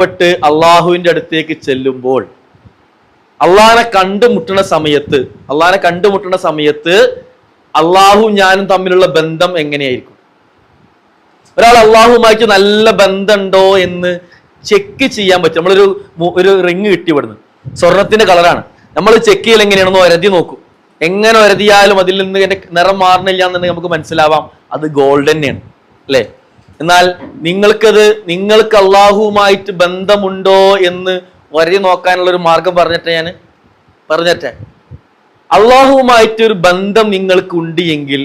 പെട്ട് അള്ളാഹുവിന്റെ അടുത്തേക്ക് ചെല്ലുമ്പോൾ അള്ളാഹിനെ കണ്ടുമുട്ടുന്ന സമയത്ത് അള്ളാഹു ഞാനും തമ്മിലുള്ള ബന്ധം എങ്ങനെയായിരിക്കും? ഒരാൾ അള്ളാഹുമായിട്ട് നല്ല ബന്ധമുണ്ടോ എന്ന് ചെക്ക് ചെയ്യാൻ പറ്റും. നമ്മളൊരു റിങ് കിട്ടിപ്പെടുന്നു, സ്വർണത്തിന്റെ കളറാണ്. നമ്മൾ ചെക്ക് ചെയ്യൽ എങ്ങനെയാണെന്ന് ഒരതി നോക്കും. എങ്ങനെ ഒരതിയാലും അതിൽ നിന്ന് എന്റെ നിറം മാറണില്ല എന്നുണ്ടെങ്കിൽ നമുക്ക് മനസ്സിലാവാം അത് ഗോൾഡ് തന്നെയാണ്, അല്ലെ? എന്നാൽ നിങ്ങൾക്ക് അള്ളാഹുവുമായിട്ട് ബന്ധമുണ്ടോ എന്ന് വരി നോക്കാനുള്ള ഒരു മാർഗം പറഞ്ഞിട്ടെ അള്ളാഹുവുമായിട്ട് ഒരു ബന്ധം നിങ്ങൾക്ക് ഉണ്ട് എങ്കിൽ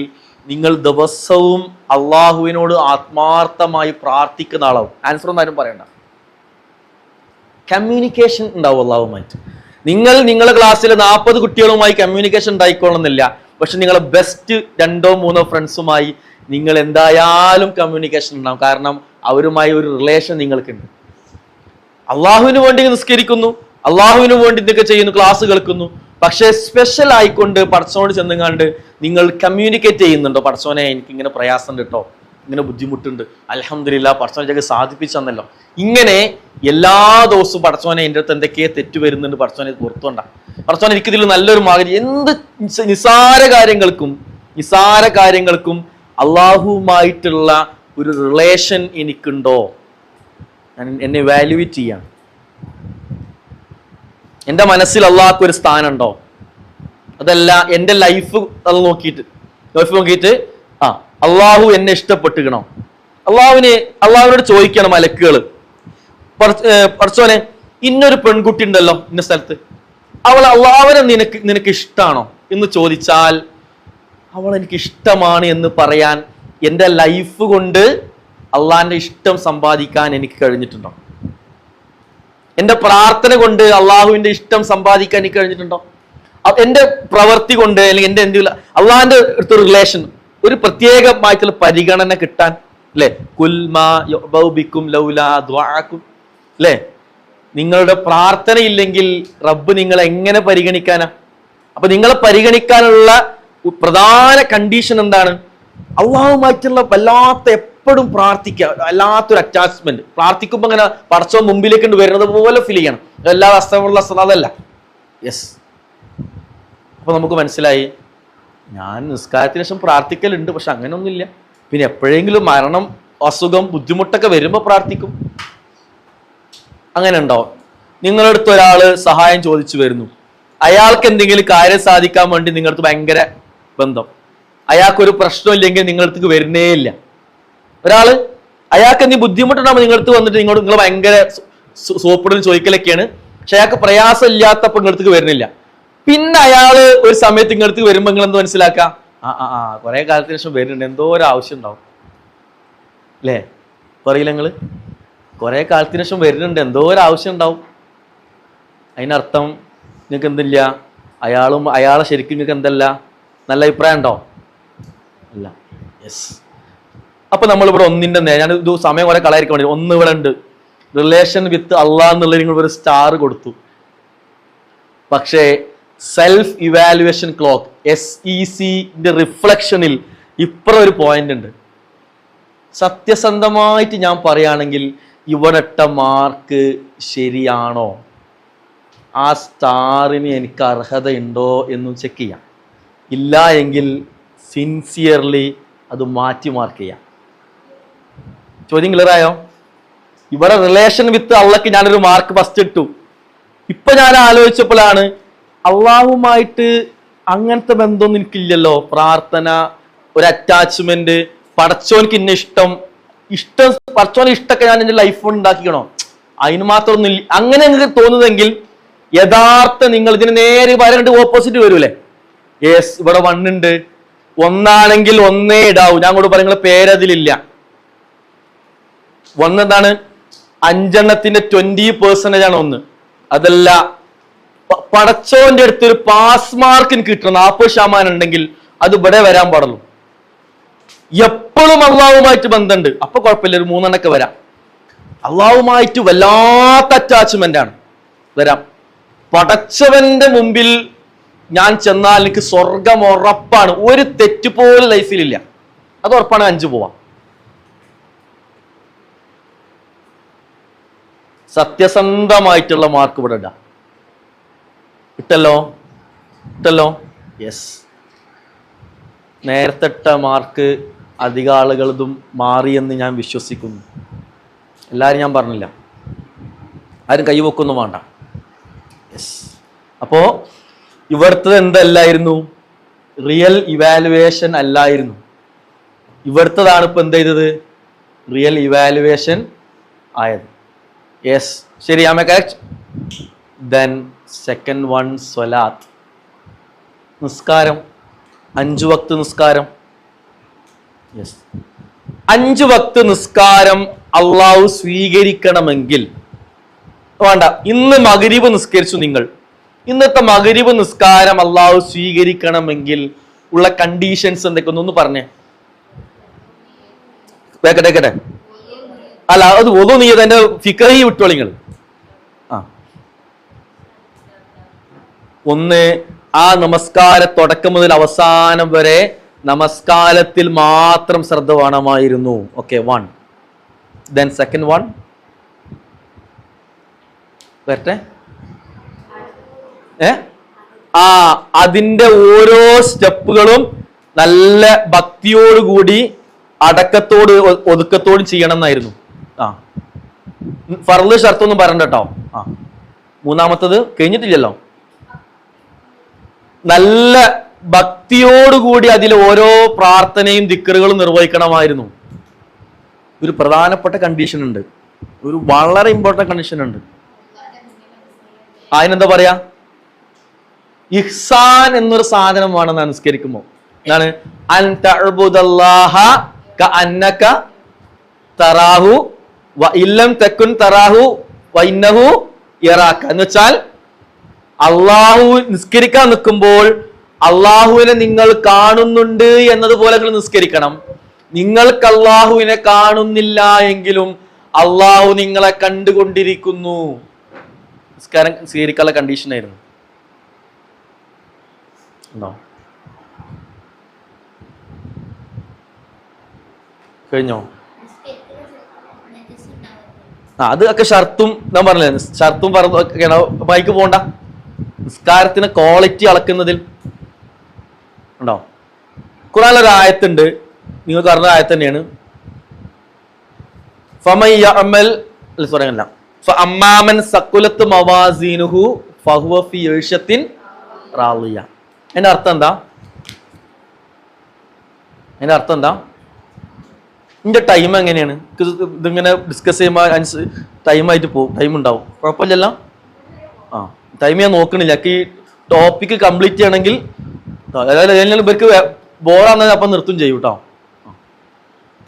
നിങ്ങൾ ദിവസവും അള്ളാഹുവിനോട് ആത്മാർത്ഥമായി പ്രാർത്ഥിക്കുന്ന ആളാവും. ആൻസർ ഒന്നും ആരും പറയണ്ട. കമ്മ്യൂണിക്കേഷൻ ഉണ്ടാവും അള്ളാഹുവുമായിട്ട്. നിങ്ങളുടെ ക്ലാസ്സിലെ 40 കുട്ടികളുമായി കമ്മ്യൂണിക്കേഷൻ ഉണ്ടായിക്കോളുന്നില്ല. പക്ഷെ നിങ്ങളെ ബെസ്റ്റ് 2-3 ഫ്രണ്ട്സുമായി നിങ്ങൾ എന്തായാലും കമ്മ്യൂണിക്കേഷൻ ഉണ്ടാവും. കാരണം അവരുമായി ഒരു റിലേഷൻ നിങ്ങൾക്കുണ്ട്. അള്ളാഹുവിന് വേണ്ടി നിസ്കരിക്കുന്നു, അള്ളാഹുവിന് വേണ്ടി ഇതൊക്കെ ചെയ്യുന്നു, ക്ലാസ് കേൾക്കുന്നു. പക്ഷെ സ്പെഷ്യൽ ആയിക്കൊണ്ട് പടച്ചോനോട് ചെന്നുകാണ്ട് നിങ്ങൾ കമ്മ്യൂണിക്കേറ്റ് ചെയ്യുന്നുണ്ടോ? പടച്ചോനെ, എനിക്ക് ഇങ്ങനെ പ്രയാസമുണ്ട് കേട്ടോ, ഇങ്ങനെ ബുദ്ധിമുട്ടുണ്ട്, അൽഹംദുലില്ലാ പടച്ചോനെ സാധിപ്പിച്ചു തന്നല്ലോ. ഇങ്ങനെ എല്ലാ ദിവസവും പടച്ചോനെ എൻ്റെ അടുത്ത് എന്തൊക്കെയോ തെറ്റ് വരുന്നുണ്ട്, പടച്ചോനെ പുറത്തുകൊണ്ടാ, പടച്ചോനെ എനിക്കിതിൽ നല്ലൊരു മാർഗ്ഗം. എന്ത് നിസാര കാര്യങ്ങൾക്കും അള്ളാഹുവുമായിട്ടുള്ള ഒരു റിലേഷൻ എനിക്കുണ്ടോ? എന്നെ വാല്യുവേറ്റ് ചെയ്യാം. എൻ്റെ മനസ്സിൽ അള്ളാഹ്ക്ക് ഒരു സ്ഥാനമുണ്ടോ? അതല്ല എൻ്റെ ലൈഫ് നോക്കിയിട്ട് അള്ളാഹു എന്നെ ഇഷ്ടപ്പെട്ടുകണോ? അള്ളാഹുവിനോട് ചോദിക്കണം മലക്കുകൾ, പടച്ചോനെ ഇന്നൊരു പെൺകുട്ടി ഉണ്ടല്ലോ ഇന്ന സ്ഥലത്ത്, അവനെ നിനക്ക് ഇഷ്ടമാണോ എന്ന് ചോദിച്ചാൽ അവൾ എനിക്ക് ഇഷ്ടമാണ് എന്ന് പറയാൻ എൻ്റെ ലൈഫ് കൊണ്ട് അള്ളാഹിന്റെ ഇഷ്ടം സമ്പാദിക്കാൻ എനിക്ക് കഴിഞ്ഞിട്ടുണ്ടോ? എൻ്റെ പ്രാർത്ഥന കൊണ്ട് അള്ളാഹുവിന്റെ ഇഷ്ടം സമ്പാദിക്കാൻ എനിക്ക് കഴിഞ്ഞിട്ടുണ്ടോ? എൻ്റെ പ്രവൃത്തി കൊണ്ട് അല്ലെങ്കിൽ എൻ്റെ എന്തെങ്കിലും അള്ളാഹിന്റെ അടുത്ത റിലേഷൻ, ഒരു പ്രത്യേകമായിട്ടുള്ള പരിഗണന കിട്ടാൻ, അല്ലെ? അല്ലെ? നിങ്ങളുടെ പ്രാർത്ഥന ഇല്ലെങ്കിൽ റബ്ബ് നിങ്ങളെ എങ്ങനെ പരിഗണിക്കാനാ? അപ്പൊ നിങ്ങളെ പരിഗണിക്കാനുള്ള പ്രധാന കണ്ടീഷൻ എന്താണ്? അള്ളാഹുമായിട്ടുള്ള എപ്പോഴും പ്രാർത്ഥിക്കുക, വല്ലാത്തൊരു അറ്റാച്ച്മെന്റ്. പ്രാർത്ഥിക്കുമ്പോൾ അങ്ങനെ പടച്ചോ മുമ്പിലേക്ക് വരുന്നത് പോലെ ഫീൽ ചെയ്യണം. എല്ലാ അസ്തമുള്ള അതല്ല. യെസ്. അപ്പൊ നമുക്ക് മനസ്സിലായി, ഞാൻ നിസ്കാരത്തിന് ശേഷം പ്രാർത്ഥിക്കലുണ്ട്, പക്ഷെ അങ്ങനെയൊന്നുമില്ല. പിന്നെ എപ്പോഴെങ്കിലും മരണം, അസുഖം, ബുദ്ധിമുട്ടൊക്കെ വരുമ്പോൾ പ്രാർത്ഥിക്കും. അങ്ങനെ ഉണ്ടോ? നിങ്ങളുടെ അടുത്ത് ഒരാള് സഹായം ചോദിച്ചു വരുന്നു, അയാൾക്ക് എന്തെങ്കിലും കാര്യം സാധിക്കാൻ വേണ്ടി നിങ്ങളടുത്ത് ഭയങ്കര ബന്ധം, അയാൾക്കൊരു പ്രശ്നമില്ലെങ്കിൽ നിങ്ങളടുത്തേക്ക് വരുന്നേ ഇല്ല. അയാൾക്ക് എന്തെങ്കിലും ബുദ്ധിമുട്ടുണ്ടാകുമ്പോൾ നിങ്ങളടുത്ത് വന്നിട്ട് നിങ്ങൾ ഭയങ്കര സോപ്പിടുന്ന ചോദിക്കലൊക്കെയാണ്. പക്ഷെ അയാൾക്ക് പ്രയാസം ഇല്ലാത്തപ്പോൾ നിങ്ങളടുത്തേക്ക് വരുന്നില്ല. പിന്നെ അയാള് ഒരു സമയത്ത് നിങ്ങളടുത്ത് വരുമ്പോൾ നിങ്ങൾ എന്ത് മനസ്സിലാക്കാം? കുറെ കാലത്തിന് ശേഷം വരുന്നുണ്ട്, എന്തോ ഒരു ആവശ്യം ഉണ്ടാവും, അല്ലേ? പറയില്ല നിങ്ങള്, കുറെ കാലത്തിന് ശേഷം വരുന്നുണ്ട്, എന്തോ ഒരു ആവശ്യം ഉണ്ടാവും. അതിനർത്ഥം നിങ്ങൾക്ക് എന്തില്ല, അയാളെ ശരിക്കും നിങ്ങൾക്ക് എന്തല്ല, നല്ല അഭിപ്രായം ഉണ്ടോ? അല്ല. യെസ്. അപ്പൊ നമ്മളിവിടെ ഞാൻ ഇത് സമയം കുറെ കളയായിരിക്കാൻ വേണ്ടി ഒന്ന് ഇവിടെ ഉണ്ട്, റിലേഷൻ വിത്ത് അള്ളാഹ് എന്നുള്ളത് നിങ്ങൾ ഒരു സ്റ്റാർ കൊടുത്തു. പക്ഷേ സെൽഫ് ഇവാലുവേഷൻ ക്ലോക്ക് SECന്റെ റിഫ്ലക്ഷനിൽ ഇപ്പുറം ഒരു പോയിന്റ് ഉണ്ട്. സത്യസന്ധമായിട്ട് ഞാൻ പറയുകയാണെങ്കിൽ ഇവിടെ ഇട്ട മാർക്ക് ശരിയാണോ, ആ സ്റ്റാറിന് എനിക്ക് അർഹതയുണ്ടോ എന്നും ചെക്ക് ചെയ്യാം. ഇല്ല എങ്കിൽ സിൻസിയർലി അത് മാറ്റി മാർക്ക് ചെയ്യാം. ചോദ്യം ക്ലിയർ ആയോ? ഇവിടെ റിലേഷൻ വിത്ത് അള്ളക്ക് ഞാനൊരു മാർക്ക് ഫസ്റ്റ് ഇട്ടു. ഇപ്പൊ ഞാൻ ആലോചിച്ചപ്പോഴാണ് അള്ളാഹുമായിട്ട് അങ്ങനത്തെ ബന്ധമൊന്നും എനിക്കില്ലല്ലോ. പ്രാർത്ഥന, ഒരു അറ്റാച്ച്മെന്റ്, പടച്ചോനിക്ക് ഇന്ന ഇഷ്ടം പടച്ചോനെ ഇഷ്ടമൊക്കെ ഞാൻ എൻ്റെ ലൈഫ് കൊണ്ട് ഉണ്ടാക്കിക്കണോ? അതിന് മാത്രമൊന്നും ഇല്ല. അങ്ങനെ നിങ്ങൾക്ക് തോന്നുന്നെങ്കിൽ യഥാർത്ഥ നിങ്ങൾ ഇതിന് നേരെ വരണ്ട് ഓപ്പോസിറ്റ് വരൂലേ? യെസ്, ഇവിടെ 1 ഉണ്ട്, 1 ആണെങ്കിൽ 1 ഇടാവൂ. ഞാൻ കൂടെ പറയുന്ന പേരതിലില്ല. 1 എന്താണ്? 5 20% ആണ് 1. അതല്ല, പടച്ചോന്റെ അടുത്തൊരു പാസ് മാർക്ക് എനിക്ക് കിട്ടണം 40% ഉണ്ടെങ്കിൽ അത് ഇവിടെ വരാൻ പാടുള്ളൂ. എപ്പോഴും അള്ളാഹുമായിട്ട് ബന്ധമുണ്ട്, അപ്പൊ കുഴപ്പമില്ല, ഒരു 3 വരാം. അള്ളാഹുമായിട്ട് വല്ലാത്ത അറ്റാച്ച്മെന്റ് ആണ്, വരാം. പടച്ചവന്റെ മുമ്പിൽ ഞാൻ ചെന്നാൽ എനിക്ക് സ്വർഗം ഉറപ്പാണ്, ഒരു തെറ്റ് പോലും ലൈഫിലില്ല, അത് ഉറപ്പാണ്. 5 പോവാം. സത്യസന്ധമായിട്ടുള്ള മാർക്ക് ഇവിടെ ഇടാം. ഇട്ടല്ലോ? യെസ്. നേരത്തെ ഇട്ട മാർക്ക് അധിക ആളുകളതും മാറിയെന്ന് ഞാൻ വിശ്വസിക്കുന്നു. എല്ലാവരും ഞാൻ പറഞ്ഞില്ല, ആരും കൈവെക്കൊന്നും വേണ്ട. യെസ്. അപ്പോൾ ഇവിടുത്തെ എന്തല്ലായിരുന്നു? റിയൽ ഇവാലുവേഷൻ അല്ലായിരുന്നു. ഇവിടുത്തതാണ് ഇപ്പൊ എന്ത് ചെയ്തത്? റിയൽ ഇവാലുവേഷൻ ആയത്. യെസ്, ശരി. ആമേ കറക്റ്റ്. ദെൻ സെക്കൻഡ് വൺ, സ്വലാത്ത്, നിസ്കാരം, 5 വക്ത് നിസ്കാരം. യെസ്, 5 വക്ത് നിസ്കാരം അള്ളാഹു സ്വീകരിക്കണമെങ്കിൽ വേണ്ട, ഇന്ന് മഗ്രിബ് നിസ്കരിച്ചു നിങ്ങൾ, ഇന്നത്തെ മഗ്രിബ് നിസ്കാരം അള്ളാഹു സ്വീകരിക്കണമെങ്കിൽ ഉള്ള കണ്ടീഷൻസ് എന്തൊക്കെയൊന്നു പറഞ്ഞേ. കേക്കട്ടെ. അല്ല, അത് ഒതു നീ എന്റെ ഫിഖഹി വിട്ടോളിങ്ങൾ. ഒന്ന്, ആ നമസ്കാര തുടക്കം മുതൽ അവസാനം വരെ നമസ്കാരത്തിൽ മാത്രം ശ്രദ്ധ വേണമായിരുന്നു. ഓക്കെ, 1. ദെൻ സെക്കൻഡ് വൺ വരട്ടെ. അതിന്റെ ഓരോ സ്റ്റെപ്പുകളും നല്ല ഭക്തിയോടുകൂടി അടക്കത്തോട് ഒതുക്കത്തോടും ചെയ്യണം എന്നായിരുന്നു. ഫർള് ഷർത്തൊന്നും പറയണ്ട കേട്ടോ. മൂന്നാമത്തത് കഴിഞ്ഞിട്ടില്ലല്ലോ. നല്ല ഭക്തിയോടുകൂടി അതിൽ ഓരോ പ്രാർത്ഥനയും ദിക്റുകളും നിർവഹിക്കണമായിരുന്നു. ഒരു പ്രധാനപ്പെട്ട കണ്ടീഷൻ ഉണ്ട്, ഒരു വളരെ ഇമ്പോർട്ടന്റ് കണ്ടീഷൻ ഉണ്ട്. അതിനെന്താ പറയാ? ഇഹ്സാൻ എന്നൊരു സാധനം വേണം നമസ്കരിക്കുമ്പോ. എന്താണ്? അൻ തഅ്ബുദല്ലാഹ കഅന്നക തറാഹു വ ഇല്ലം തകുൻ തറാഹു വ ഇന്നഹു യറാക. എന്ന് വെച്ചാൽ അള്ളാഹു നിസ്കരിക്കാൻ നിൽക്കുമ്പോൾ അള്ളാഹുവിനെ നിങ്ങൾ കാണുന്നുണ്ട് എന്നതുപോലെ നിങ്ങൾ നിസ്കരിക്കണം. നിങ്ങൾക്ക് അള്ളാഹുവിനെ കാണുന്നില്ല എങ്കിലും അള്ളാഹു നിങ്ങളെ കണ്ടുകൊണ്ടിരിക്കുന്നു. നിസ്കാരം സ്വീകരിക്കാനുള്ള കണ്ടീഷൻ ആയിരുന്നു. കഴിഞ്ഞോ? അതൊക്കെ ഷർത്തും ഞാൻ പറഞ്ഞില്ലേ, ഷർത്തും പറഞ്ഞ ബൈക്ക് പോണ്ട. നിസ്കാരത്തിന് ക്വാളിറ്റി അളക്കുന്നതിൽ ഉണ്ടോ? ഖുർആനിലൊരു ആയത്തുണ്ട്, നിങ്ങൾക്ക് അറിഞ്ഞ ആയത്ത് തന്നെയാണ്. ഫഅമ്മാമൻ സഖുലത്ത് മവാസീനുഹു ഫഹുവ ഫീ ഈശത്തിൻ റാളിയ. അതിന്റെ അർത്ഥം എന്താ? ഇതിന്റെ ടൈം എങ്ങനെയാണ്? ഇതിങ്ങനെ ഡിസ്കസ് ചെയ്യുമ്പോൾ ടൈമായിട്ട് പോകും, ടൈം ഉണ്ടാവും, കുഴപ്പമില്ലല്ലോ. ടൈം ഞാൻ നോക്കണില്ല. ഈ ടോപ്പിക്ക് കംപ്ലീറ്റ് ചെയ്യണമെങ്കിൽ ഇവർക്ക് ബോറാണെന്ന് അപ്പം നിർത്തും ചെയ്യും കേട്ടോ.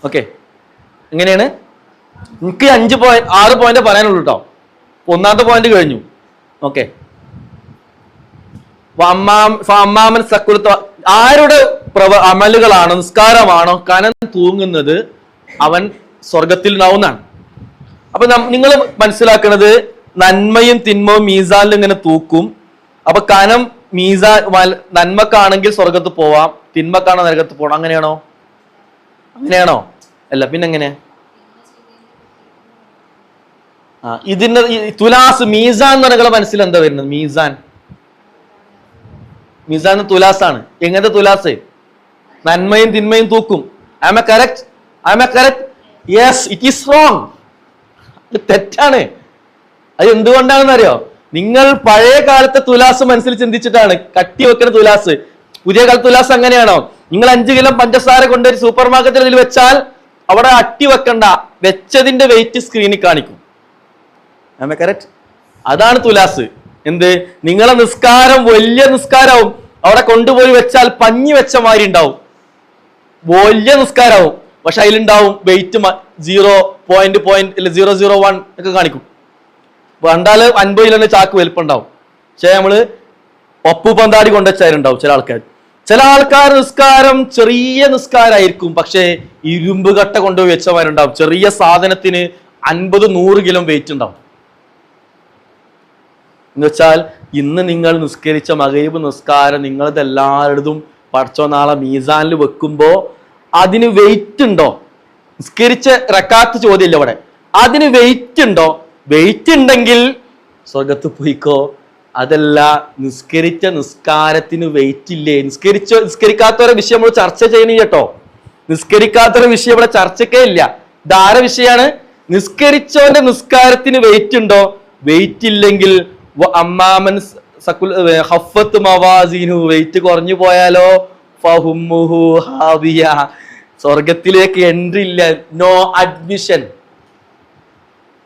ഓക്കെ, എങ്ങനെയാണ്? എനിക്ക് 6 പോയിന്റ് പറയാനുള്ളൂ കേട്ടോ. ഒന്നാമത്തെ പോയിന്റ് കഴിഞ്ഞു. ഓക്കെ, അമ്മാമൻ സക്കുലത്ത്, ആരുടെ അമലുകളാണോ നിസ്കാരമാണോ കനം തൂങ്ങുന്നത് അവൻ സ്വർഗത്തിൽ ഉണ്ടാവുന്നതാണ്. അപ്പൊ നിങ്ങൾ മനസ്സിലാക്കുന്നത് നന്മയും തിന്മയും മീസാനിൽ ഇങ്ങനെ തൂക്കും. അപ്പൊ കനം നന്മക്കാണെങ്കിൽ സ്വർഗത്ത് പോവാം, തിന്മക്കാണോ നരകത്ത് പോകണം. അങ്ങനെയാണോ? അല്ല, പിന്നെ എങ്ങനെ? ഇതിന്റെ തുലാസ് മീസാൻ എന്ന് പറഞ്ഞ മനസ്സിൽ എന്താ വരുന്നത്? മീസാൻ തുലാസാണ്. എങ്ങനത്തെ തുലാസ്? നന്മയും തിന്മയും തൂക്കും. Am I correct? Yes, it is wrong. തെറ്റാണ്. അത് എന്തുകൊണ്ടാണെന്ന് അറിയോ? നിങ്ങൾ പഴയ കാലത്തെ തുലാസ് മനസ്സിൽ ചിന്തിച്ചിട്ടാണ് കട്ടി വെക്കുന്ന തുലാസ്. പുതിയ കാലത്തെ തുലാസ് അങ്ങനെയാണോ? നിങ്ങൾ 5 കിലോ പഞ്ചസാര കൊണ്ടുപോയി സൂപ്പർ മാർക്കറ്റിൽ ഇതിൽ വെച്ചാൽ അവിടെ അട്ടി വെക്കണ്ട, വെച്ചതിന്റെ വെയിറ്റ് സ്ക്രീനിൽ കാണിക്കും. Am I correct? അതാണ് തുലാസ്. എന്ത്? നിങ്ങളെ നിസ്കാരം വലിയ നിസ്കാരവും അവിടെ കൊണ്ടുപോയി വെച്ചാൽ പഞ്ഞി വെച്ച മാതിരി ഉണ്ടാവും, വലിയ നിസ്കാരവും. പക്ഷെ അതിലുണ്ടാവും വെയിറ്റ് 0.001 ഒക്കെ കാണിക്കും. കണ്ടാല് 50 കിലോന്റെ ചാക്ക് വലിപ്പം ഉണ്ടാവും. പക്ഷെ നമ്മള് ഒപ്പു പന്താടി കൊണ്ടുവച്ചാലുണ്ടാവും ചില ആൾക്കാർ നിസ്കാരം ചെറിയ നിസ്കാരമായിരിക്കും, പക്ഷെ ഇരുമ്പ് കട്ട കൊണ്ടുപോയി വെച്ചമാരുണ്ടാവും. ചെറിയ സാധനത്തിന് 50-100 കിലോ വെയിറ്റ് ഉണ്ടാവും. എന്ന് വെച്ചാൽ ഇന്ന് നിങ്ങൾ നിസ്കരിച്ച മഗ്‌രിബ് നിസ്കാരം നിങ്ങളതെല്ലാവരുടെതും പഠിച്ചോ നാളെ മീസാനിൽ വെക്കുമ്പോ അതിന് വെയിറ്റ് ഉണ്ടോ? നിസ്കരിച്ച റക്കാത്ത് ചോദ്യമില്ല ഇവിടെ. അതിന് വെയിറ്റ് ഉണ്ടോ? വെയിറ്റ് ഉണ്ടെങ്കിൽ സ്വർഗത്ത് പോയിക്കോ. അതല്ല, നിസ്കരിച്ച നിസ്കാരത്തിന് വെയിറ്റ് ഇല്ലേ? നിസ്കരിക്കാത്തവരെ വിഷയം നമ്മൾ ചർച്ച ചെയ്യണ കേട്ടോ. നിസ്കരിക്കാത്തവരെ വിഷയം ഇവിടെ ചർച്ചക്കേ ഇല്ല. ധാര വിഷയമാണ്. നിസ്കരിച്ചവന്റെ നിസ്കാരത്തിന് വെയിറ്റ് ഉണ്ടോ? വെയിറ്റ് ഇല്ലെങ്കിൽ അമ്മാമൻ ഹഫത്ത് മവാസീനു, വെയിറ്റ് കുറഞ്ഞു പോയാലോ ഫഹുമ്മുഹു ഹാവിയ, സ്വർഗത്തിലേക്ക് എൻട്രി ഇല്ല, നോ അഡ്മിഷൻ.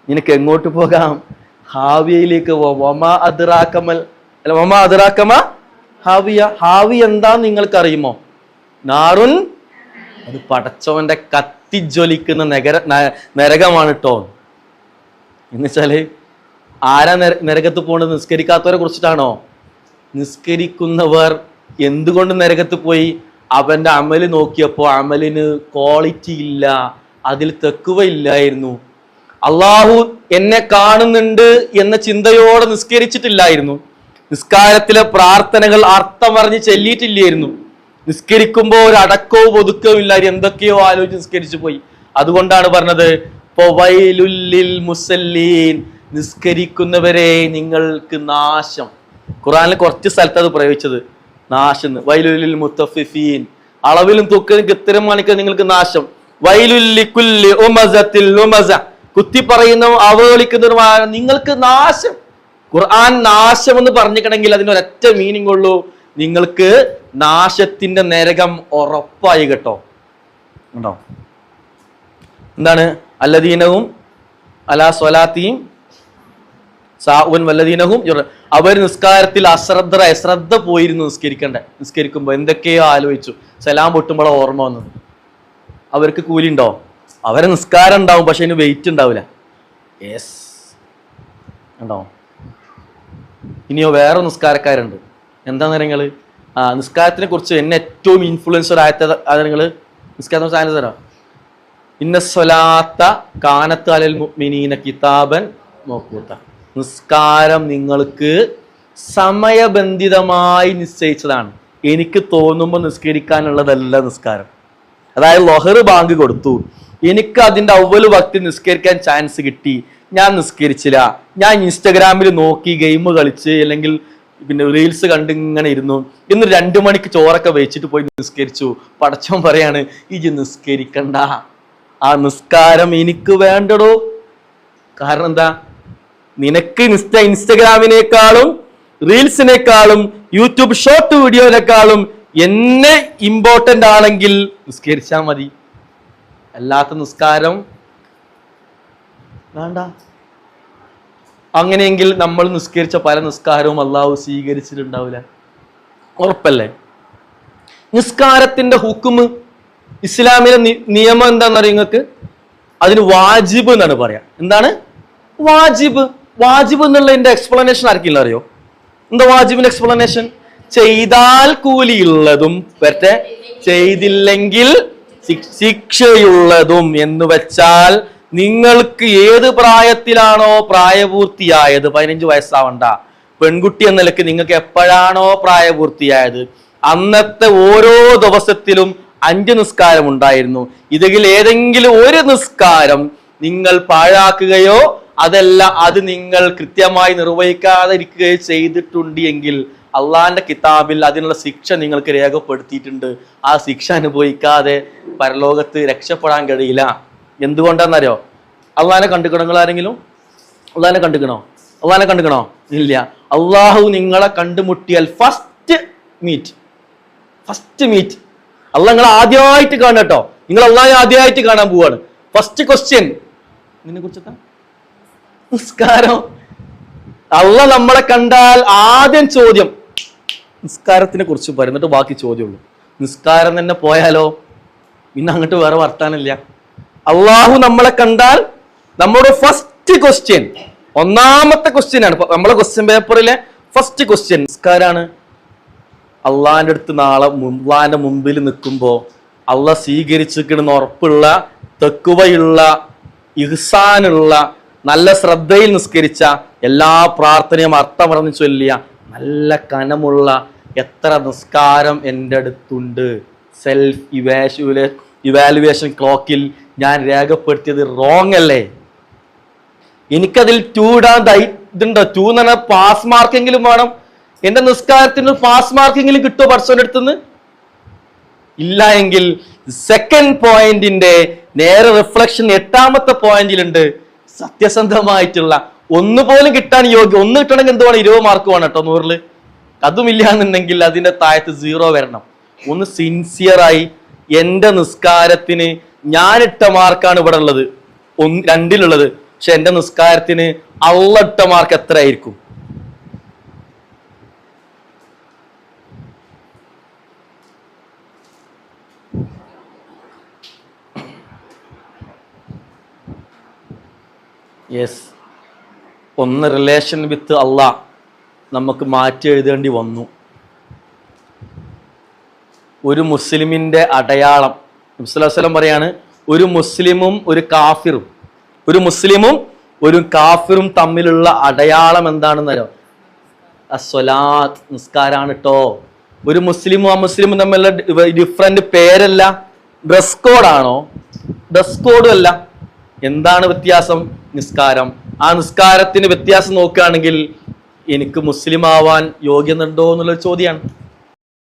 നിനക്ക് എങ്ങോട്ട് പോകാം? ഹാവിയയിലേക്ക് വമാ അദ്റാകമൽ അല്ല വമാ അദ്റാകമ ഹാവിയ. ഹാവി എന്താ നിങ്ങൾക്കറിയുമോ? നാറുൻ, അത് പടച്ചവന്റെ കത്തിജ്വലിക്കുന്ന നരകമാണ് കേട്ടോ. എന്നുവെച്ചാല് ആരാ നരകത്ത് പോകേണ്ടത്? നിസ്കരിക്കാത്തവരെ കുറിച്ചിട്ടാണോ? നിസ്കരിക്കുന്നവർ എന്തുകൊണ്ട് നരകത്ത് പോയി? അവന്റെ അമല് നോക്കിയപ്പോ അമലിന് ക്വാളിറ്റി ഇല്ല, അതിൽ തെക്കുവയില്ലായിരുന്നു. അള്ളാഹു എന്നെ കാണുന്നുണ്ട് എന്ന ചിന്തയോടെ നിസ്കരിച്ചിട്ടില്ലായിരുന്നു. നിസ്കാരത്തിലെ പ്രാർത്ഥനകൾ അർത്ഥമറിഞ്ഞ് ചെല്ലിയിട്ടില്ലായിരുന്നു. നിസ്കരിക്കുമ്പോൾ ഒരു അടക്കവും ഒതുക്കവും ഇല്ലായിരുന്നു, എന്തൊക്കെയോ ആലോചിച്ച് നിസ്കരിച്ചു പോയി. അതുകൊണ്ടാണ് പറഞ്ഞത് ഫവൈലുല്ലിൽ മുസല്ലീൻ, നിസ്കരിക്കുന്നവരെ നിങ്ങൾക്ക് നാശം. ഖുർആനിൽ കുറച്ച് സ്ഥലത്ത് അത് പ്രയോഗിച്ചത് നാശം. വൈലുല്ലിൽ മുത്തഫിഫീൻ, അളവിലും തൂക്കലും കൃത്യം കാണിക്കാൻ നിങ്ങൾക്ക് നാശം. വൈലുല്ലി കുല്ലി ഉമസത്തിൽ ഉമസ, കുത്തി പറയുന്നതും അവഹേളിക്കുന്നതുമായ നിങ്ങൾക്ക് നാശം. ഖുർആൻ നാശം എന്ന് പറഞ്ഞിട്ടുണ്ടെങ്കിൽ അതിനൊരൊറ്റ മീനിങ് ഉള്ളൂ, നിങ്ങൾക്ക് നാശത്തിന്റെ നരകം ഉറപ്പായി കേട്ടോ. ഉണ്ടോ? എന്താണ്? അല്ലദീനവും അലാ സ്വലാത്തിയും സാഉൻ വല്ലദീനഹും, അവർ നിസ്കാരത്തിൽ ശ്രദ്ധ പോയിരുന്നു. നിസ്കരിക്കുമ്പോൾ എന്തൊക്കെയോ ആലോചിച്ചു. സലാം പൊട്ടുമ്പോഴാണ് ഓർമ്മ വന്നത്. അവർക്ക് കൂലി ഉണ്ടോ? അവരെ നിസ്കാരം ഉണ്ടാവും, പക്ഷെ അതിന് വെയിറ്റ് ഉണ്ടാവില്ല. യെസ്, ഉണ്ടോ? ഇനിയോ വേറെ നിസ്കാരക്കാരുണ്ട്. എന്താന്ന് നിങ്ങള് നിസ്കാരത്തിനെ കുറിച്ച് എന്നെ ഏറ്റവും ഇൻഫ്ലുവൻസർ ആയത് നിങ്ങള് നിസ്കാരത്തെ സാധനം തരാം. ഇന്ന സ്വലാത്ത കാനത്ത് അലൽ മുഅ്മിനീന കിതാബൻ മൗഖൂത, നിസ്കാരം നിങ്ങൾക്ക് സമയബന്ധിതമായി നിശ്ചയിച്ചതാണ്. എനിക്ക് തോന്നുമ്പോൾ നിസ്കരിക്കാനുള്ളതല്ല നിസ്കാരം. അതായത് ലൊഹർ ബാങ്ക് കൊടുത്തു, എനിക്ക് അതിന്റെ അവ്വല് വക്തി നിസ്കരിക്കാൻ ചാൻസ് കിട്ടി, ഞാൻ നിസ്കരിച്ചില്ല. ഞാൻ ഇൻസ്റ്റഗ്രാമിൽ നോക്കി ഗെയിം കളിച്ച് അല്ലെങ്കിൽ പിന്നെ റീൽസ് കണ്ടിങ്ങനെ ഇരുന്നു. ഇന്ന് 2 മണിക്ക് ചോറൊക്കെ വെച്ചിട്ട് പോയി നിസ്കരിച്ചു. പടച്ചോൻ പറയാണ് ഇജ് നിസ്കരിക്കണ്ട, ആ നിസ്കാരം എനിക്ക് വേണ്ടടോ. കാരണം എന്താ? നിനക്ക് ഇൻസ്റ്റഗ്രാമിനേക്കാളും റീൽസിനേക്കാളും യൂട്യൂബ് ഷോർട്ട് വീഡിയോനേക്കാളും എന്നെ ഇമ്പോർട്ടന്റ് ആണെങ്കിൽ നിസ്കരിച്ചാൽ മതി. അല്ലാത്ത നിസ്കാരം വേണ്ട. അങ്ങനെയെങ്കിൽ നമ്മൾ നിസ്കരിച്ച പല നിസ്കാരവും അള്ളാഹു സ്വീകരിച്ചിട്ടുണ്ടാവില്ല. ഉറപ്പല്ലേ? നിസ്കാരത്തിന്റെ ഹുക്കുമ്, ഇസ്ലാമിലെ നിയമം എന്താണെന്ന് അറിയാം നിങ്ങൾക്ക്? അതിന് വാജിബ് എന്നാണ് പറയാ. എന്താണ് വാജിബ്? വാജിബ് എന്നുള്ളതിന്റെ എക്സ്പ്ലനേഷൻ ആർക്കില്ല അറിയോ? എന്താ വാജിബിന്റെ എക്സ്പ്ലനേഷൻ? ചെയ്താൽ കൂലിയുള്ളതും പറ്റേ ചെയ്തില്ലെങ്കിൽ ശിക്ഷയുള്ളതും എന്ന് വെച്ചാൽ നിങ്ങൾക്ക് ഏത് പ്രായത്തിലാണോ പ്രായപൂർത്തിയായത്, 15 വയസ്സാവണ്ട, പെൺകുട്ടി എന്ന നിലയ്ക്ക് നിങ്ങൾക്ക് എപ്പോഴാണോ പ്രായപൂർത്തിയായത് അന്നത്തെ ഓരോ ദിവസത്തിലും 5 നിസ്കാരം ഉണ്ടായിരുന്നു. ഇതിൽ ഏതെങ്കിലും ഒരു നിസ്കാരം നിങ്ങൾ പാഴാക്കുകയോ അതല്ല അത് നിങ്ങൾ കൃത്യമായി നിർവഹിക്കാതെ ഇരിക്കുകയോ ചെയ്തിട്ടുണ്ട് എങ്കിൽ അള്ളാന്റെ കിതാബിൽ അതിനുള്ള ശിക്ഷ നിങ്ങൾക്ക് രേഖപ്പെടുത്തിയിട്ടുണ്ട്. ആ ശിക്ഷ അനുഭവിക്കാതെ പരലോകത്ത് രക്ഷപ്പെടാൻ കഴിയില്ല. എന്തുകൊണ്ടാണെന്നറിയോ? അള്ളാനെ കണ്ടുക്കണോ? നിങ്ങൾ ആരെങ്കിലും അള്ളാനെ കണ്ടുക്കണോ? അള്ളാനെ കണ്ടുക്കണോ? ഇല്ല. അള്ളാഹു നിങ്ങളെ കണ്ടുമുട്ടിയാൽ ഫസ്റ്റ് മീറ്റ് അള്ളാഹ് നിങ്ങളെ ആദ്യമായിട്ട് കാണുക കേട്ടോ. നിങ്ങൾ അള്ളാഹെ ആദ്യമായിട്ട് കാണാൻ പോവാണ്. ഫസ്റ്റ് ക്വസ്റ്റ്യൻ ഇതിനെ കുറിച്ചെത്താ നിസ്കാരം. അള്ളാഹ് നമ്മളെ കണ്ടാൽ ആദ്യം ചോദ്യം നിസ്കാരത്തിനെ കുറിച്ച് പറയുന്നിട്ട് ബാക്കി ചോദ്യമുള്ളൂ. നിസ്കാരം തന്നെ പോയാലോ പിന്നെ അങ്ങോട്ട് വേറെ വർത്താനില്ല. അള്ളാഹു നമ്മളെ കണ്ടാൽ നമ്മുടെ ഫസ്റ്റ് ക്വസ്റ്റ്യൻ, ഒന്നാമത്തെ ക്വസ്റ്റ്യൻ ആണ് നമ്മളെ ക്വസ്റ്റ്യൻ പേപ്പറിലെ ഫസ്റ്റ് ക്വസ്റ്റ്യൻ നിസ്കാരാണ്. അള്ളാഹിന്റെ അടുത്ത് നാളെ അള്ളാഹിന്റെ മുമ്പിൽ നിൽക്കുമ്പോ അള്ളാഹ് സ്വീകരിച്ചിരിക്കണമെന്ന് ഉറപ്പുള്ള, തെക്കുവയുള്ള, ഇഹ്സാനുള്ള, നല്ല ശ്രദ്ധയിൽ നിസ്കരിച്ച, എല്ലാ പ്രാർത്ഥനയും അർത്ഥമറിഞ്ഞ് ചൊല്ലിയ, നല്ല കനമുള്ള എത്ര നിസ്കാരം എൻ്റെ അടുത്തുണ്ട്. സെൽഫ് ഇവാലുവേഷൻ ക്ലോക്കിൽ ഞാൻ രേഖപ്പെടുത്തിയത് റോങ് അല്ലേ? എനിക്കതിൽ 2 ഇടാൻ ഇതുണ്ടോ? 2 എന്ന് പറഞ്ഞാൽ പാസ് മാർക്കെങ്കിലും വേണം. എന്റെ നിസ്കാരത്തിന് പാസ് മാർക്കെങ്കിലും കിട്ടുമോ പടച്ചോന്റെ അടുത്തുനിന്ന്? ഇല്ല എങ്കിൽ സെക്കൻഡ് പോയിന്റിന്റെ നേരെ റിഫ്ലക്ഷൻ 8ാമത്തെ പോയിന്റിലുണ്ട്. സത്യസന്ധമായിട്ടുള്ള ഒന്നുപോലും കിട്ടാൻ യോഗ്യം, ഒന്ന് കിട്ടണമെങ്കിൽ എന്ത് വേണം? 20 മാർക്ക് വേണം കേട്ടോ 100-ല്. അതുമില്ല എന്നുണ്ടെങ്കിൽ അതിന്റെ താഴത്ത് 0 വരണം. ഒന്ന് സിൻസിയറായി എന്റെ നിസ്കാരത്തിന് ഞാനിട്ട മാർക്കാണ് ഇവിടെ ഉള്ളത് 2-ലുള്ളത്, പക്ഷെ എന്റെ നിസ്കാരത്തിന് അള്ളാഹ് ഇട്ട മാർക്ക് എത്ര ആയിരിക്കും? യെസ്, ഒന്ന് റിലേഷൻ വിത്ത് അള്ളാഹ് നമുക്ക് മാറ്റി എഴുതേണ്ടി വന്നു. ഒരു മുസ്ലിമിന്റെ അടയാളം നബി സ്വല്ലല്ലാഹു അലൈഹി വസല്ലം പറയാണ്, ഒരു മുസ്ലിമും ഒരു കാഫിറും തമ്മിലുള്ള അടയാളം എന്താണെന്ന് അറിയാം? അസ്സലാത്ത്, നിസ്കാരാണ് കേട്ടോ. ഒരു മുസ്ലിമും അമുസ്ലിമും തമ്മിലുള്ള ഡിഫറെന്റ് പേരല്ല, ഡ്രസ് കോഡാണോ? ഡ്രസ് കോഡും അല്ല. എന്താണ് വ്യത്യാസം? നിസ്കാരം. ആ നിസ്കാരത്തിന് വ്യത്യാസം നോക്കുകയാണെങ്കിൽ എനിക്ക് മുസ്ലിം ആവാൻ യോഗ്യതയുണ്ടോ എന്നുള്ളൊരു ചോദ്യമാണ്.